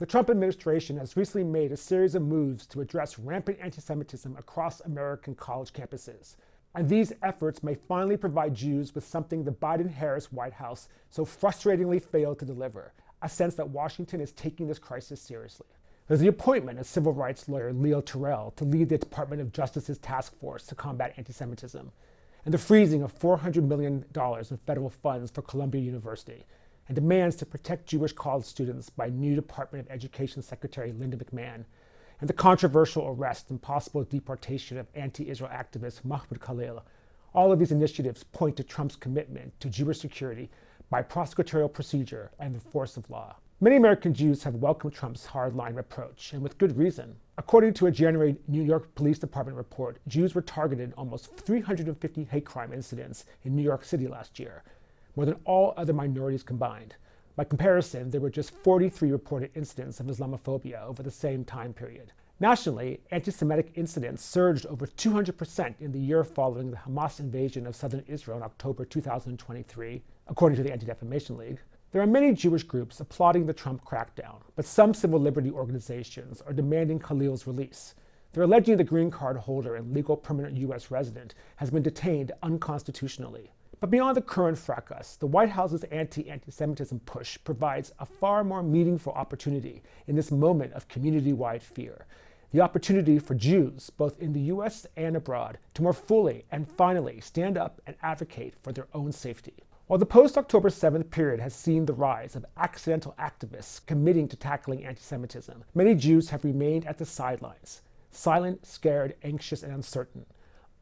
The Trump administration has recently made a series of moves to address rampant anti-Semitism across American college campuses. And these efforts may finally provide Jews with something the Biden-Harris White House so frustratingly failed to deliver, a sense that Washington is taking this crisis seriously. There's the appointment of civil rights lawyer Leo Terrell to lead the Department of Justice's task force to combat anti-Semitism, and the freezing of $400 million in federal funds for Columbia University, and demands to protect Jewish college students by new Department of Education Secretary Linda McMahon, and the controversial arrest and possible deportation of anti-Israel activist Mahmoud Khalil. All of these initiatives point to Trump's commitment to Jewish security by prosecutorial procedure and the force of law. Many American Jews have welcomed Trump's hardline approach, and with good reason. According to a January New York Police Department report, Jews were targeted in almost 350 hate crime incidents in New York City last year, more than all other minorities combined. By comparison, there were just 43 reported incidents of Islamophobia over the same time period. Nationally, anti-Semitic incidents surged over 200% in the year following the Hamas invasion of southern Israel in October 2023, according to the Anti-Defamation League. There are many Jewish groups applauding the Trump crackdown, but some civil liberty organizations are demanding Khalil's release. They're alleging the green card holder and legal permanent U.S. resident has been detained unconstitutionally. But beyond the current fracas, the White House's anti-Semitism push provides a far more meaningful opportunity in this moment of community-wide fear. The opportunity for Jews, both in the U.S. and abroad, to more fully and finally stand up and advocate for their own safety. While the post-October 7th period has seen the rise of accidental activists committing to tackling anti-Semitism, many Jews have remained at the sidelines, silent, scared, anxious, and uncertain.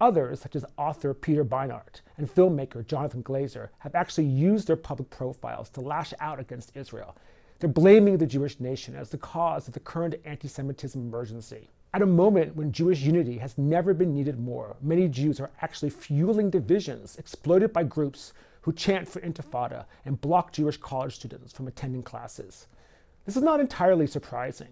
Others, such as author Peter Beinart and filmmaker Jonathan Glazer, have actually used their public profiles to lash out against Israel. They're blaming the Jewish nation as the cause of the current anti-Semitism emergency. At a moment when Jewish unity has never been needed more, many Jews are actually fueling divisions exploited by groups who chant for intifada and block Jewish college students from attending classes. This is not entirely surprising.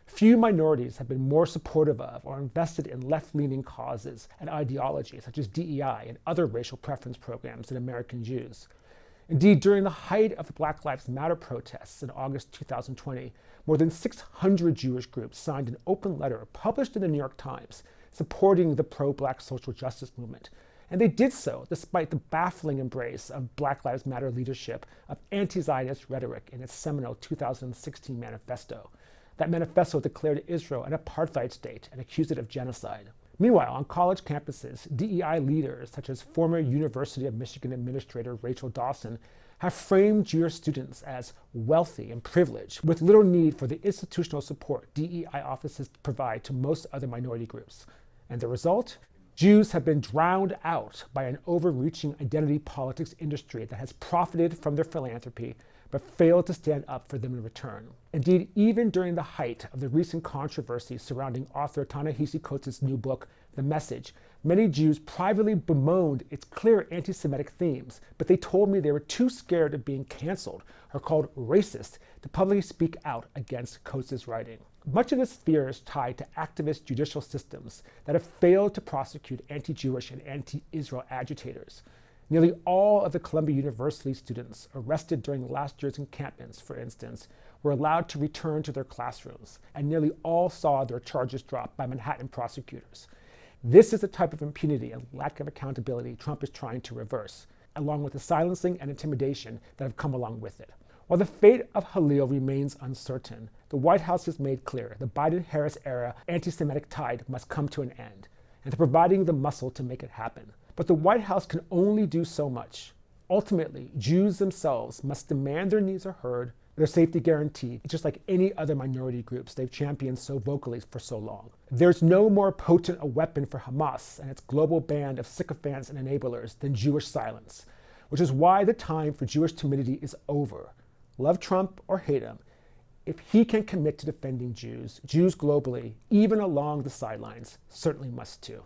Few minorities have been more supportive of or invested in left-leaning causes and ideologies such as DEI and other racial preference programs than American Jews. Indeed, during the height of the Black Lives Matter protests in August 2020, more than 600 Jewish groups signed an open letter published in the New York Times supporting the pro-Black social justice movement. And they did so despite the baffling embrace of Black Lives Matter leadership of anti-Zionist rhetoric in its seminal 2016 manifesto. That manifesto declared Israel an apartheid state and accused it of genocide. Meanwhile, on college campuses, DEI leaders such as former University of Michigan Administrator Rachel Dawson have framed Jewish students as wealthy and privileged, with little need for the institutional support DEI offices provide to most other minority groups. And the result? Jews have been drowned out by an overreaching identity politics industry that has profited from their philanthropy but failed to stand up for them in return. Indeed, even during the height of the recent controversy surrounding author Ta-Nehisi Coates's new book, The Message, many Jews privately bemoaned its clear anti-Semitic themes, but they told me they were too scared of being canceled or called racist to publicly speak out against Coates's writing. Much of this fear is tied to activist judicial systems that have failed to prosecute anti-Jewish and anti-Israel agitators. Nearly all of the Columbia University students arrested during last year's encampments, for instance, were allowed to return to their classrooms, and nearly all saw their charges dropped by Manhattan prosecutors. This is the type of impunity and lack of accountability Trump is trying to reverse, along with the silencing and intimidation that have come along with it. While the fate of Khalil remains uncertain, the White House has made clear the Biden-Harris era anti-Semitic tide must come to an end, and they're providing the muscle to make it happen. But the White House can only do so much. Ultimately, Jews themselves must demand their needs are heard, their safety guaranteed, just like any other minority groups they've championed so vocally for so long. There's no more potent a weapon for Hamas and its global band of sycophants and enablers than Jewish silence, which is why the time for Jewish timidity is over. Love Trump or hate him, if he can commit to defending Jews, Jews globally, even along the sidelines, certainly must too.